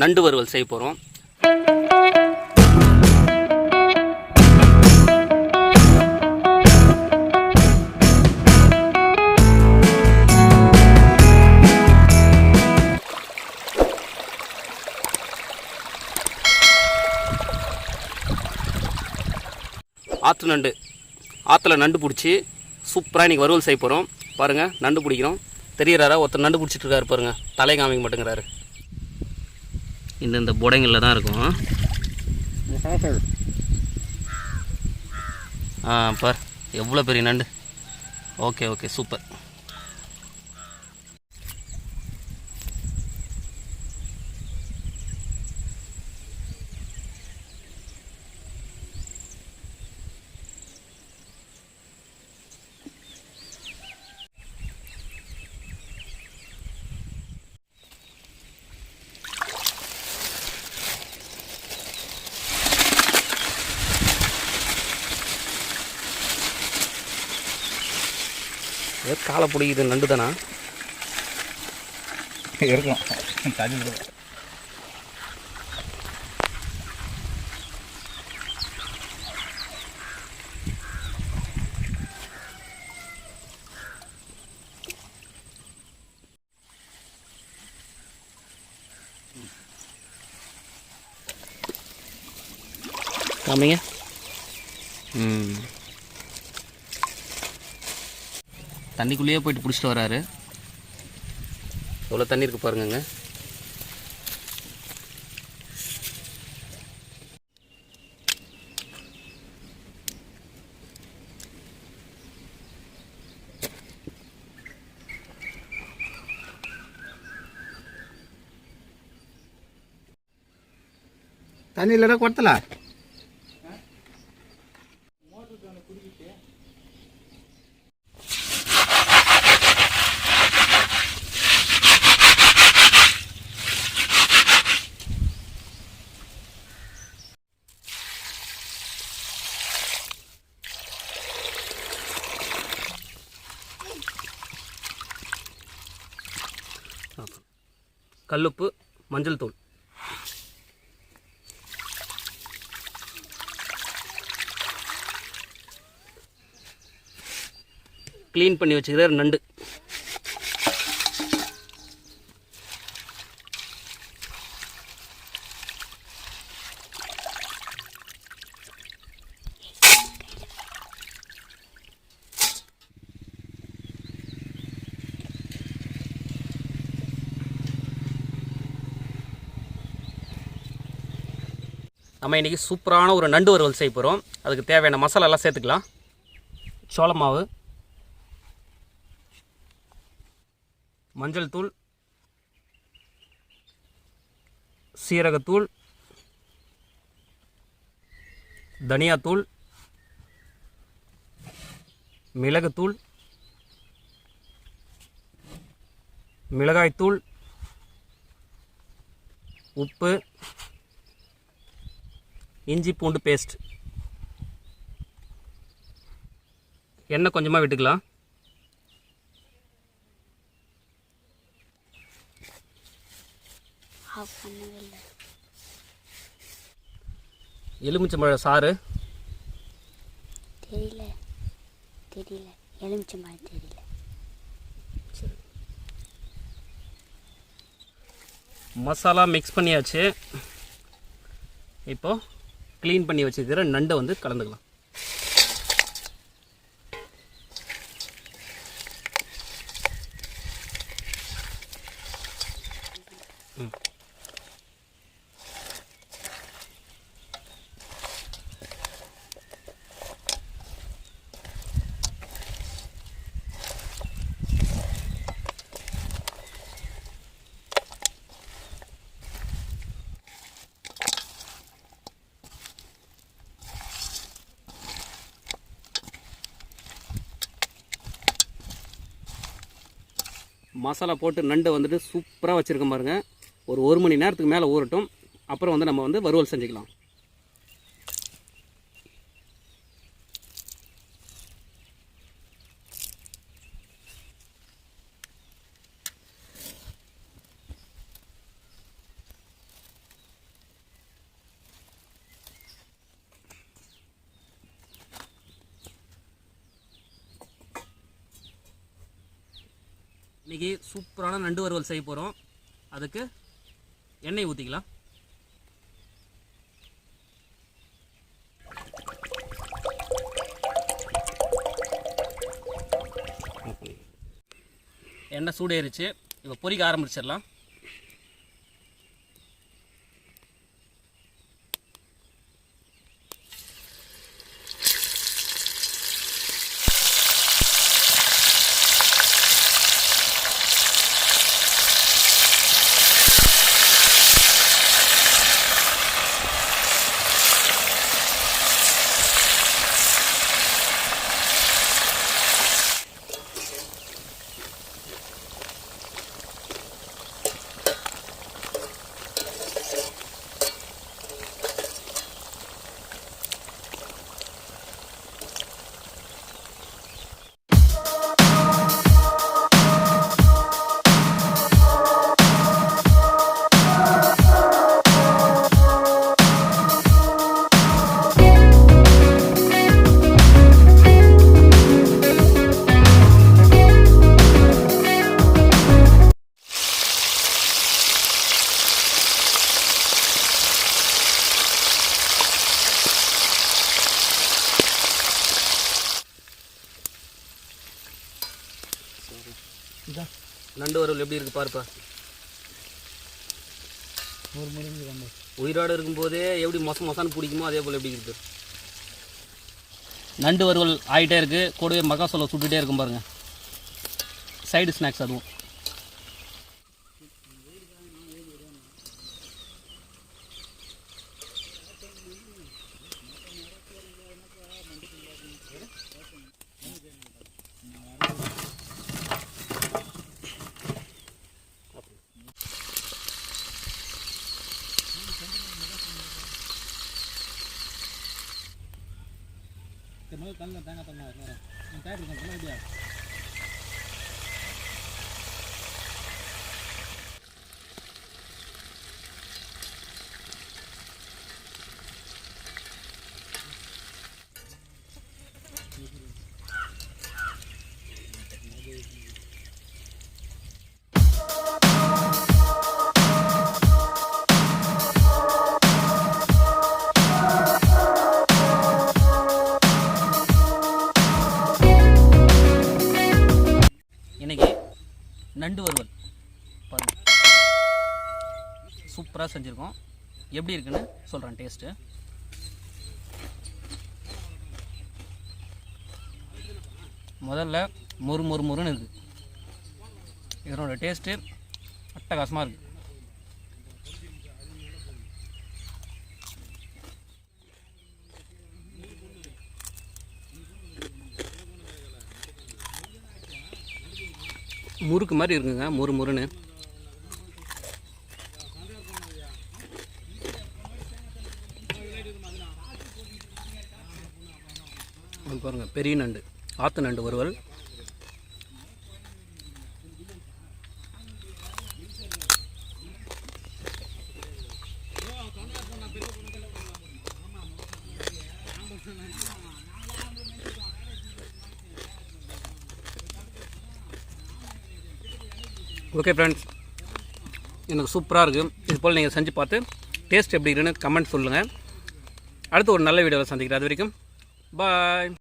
நண்டு வறுவல் செய்ய போகிறோம். ஆற்று நண்டு, ஆற்றுல நண்டு பிடிச்சி சூப்பராக இன்றைக்கி வறுவல் செய்ய போகிறோம். பாருங்கள், நண்டு பிடிக்கிறோம். தெரிகிறாரா? ஒருத்தர் நண்டு பிடிச்சிட்டு இருக்காரு பாருங்கள். தலை காமிக்க மாட்டேங்கிறாரு. இந்த புடைங்களில் தான் இருக்கும். பார், எவ்வளோ பெரிய நண்டு. Okay okay, super. காலை பிடிக்குது நண்டு தானா இருக்கும். காமிங்க. தண்ணிக்குள்ளேயே போயிட்டு பிடிச்சிட்டு வராரு. எவ்வளோ தண்ணி இருக்குது பாருங்கங்க. தண்ணி இல்லைனா கொட்டல. கல்லுப்பு, மஞ்சள் தூள், க்ளீன் பண்ணி வச்சுக்கிற நண்டு, நம்ம இன்றைக்கி சூப்பரான ஒரு நண்டு வறுவல் செய்ய போகிறோம். அதுக்கு தேவையான மசாலாலாம் சேர்த்துக்கலாம். சோள மாவு, மஞ்சள் தூள், சீரகத்தூள், தனியாத்தூள், மிளகுத்தூள், மிளகாய்த்தூள், உப்பு, இஞ்சி பூண்டு பேஸ்ட், எண்ணெய் கொஞ்சமாக விட்டுக்கலாம். எலுமிச்சம்பழ சாறு, தெரியல எலுமிச்சம்பழம் தெரியல. மசாலா மிக்ஸ் பண்ணியாச்சு. இப்போது க்ளீன் பண்ணி வச்சுக்கிற நண்டை வந்து கலந்துக்கலாம். மசாலா போட்டு நண்டை வந்துட்டு சூப்பராக வச்சுருக்க பாருங்க. ஒரு மணி நேரத்துக்கு மேலே ஊறட்டும். அப்புறம் வந்து நம்ம வந்து வறுவல் செஞ்சுக்கலாம். இன்றைக்கி சூப்பரான நண்டு வறுவல் செய்ய போகிறோம். அதுக்கு எண்ணெய் ஊற்றிக்கலாம். எண்ணெய் சூடேறிச்சு. இப்போ பொரிக்க ஆரம்பிச்சிடலாம். நண்டு வறுவல் எப்படி இருக்குது பாருப்பா. உயிரோடு இருக்கும்போதே எப்படி மொசான்னு பிடிக்குமோ அதே போல் எப்படி இருக்குது. நண்டு வறுவல் ஆகிட்டே இருக்குது. கூடவே மக்காசோளம் சுட்டுகிட்டே இருக்கும் பாருங்கள். சைடு ஸ்நாக்ஸ் அதுவும். இன்றைக்கி நண்டு வறுவல் பாருங்கள் சூப்பராக செஞ்சுருக்கோம். எப்படி இருக்குன்னு சொல்கிறேன் டேஸ்ட்டு. முதல்ல மொறுன்னு இருக்குது. இதனோட டேஸ்ட்டு அட்டகாசமாக இருக்குது. முறுக்கு மாதிரி இருக்குங்க, மொறுன்னு. பாருங்கள், பெரிய நண்டு, ஆற்று நண்டு வறுவல். ஓகே ஃப்ரெண்ட்ஸ், எனக்கு சூப்பராக இருக்குது. இது போல் நீங்கள் செஞ்சு பார்த்து டேஸ்ட் எப்படி இருக்குன்னு கமெண்ட் சொல்லுங்கள். அடுத்து ஒரு நல்ல வீடியோவில் சந்திக்கிறேன். அது வரைக்கும் பாய்.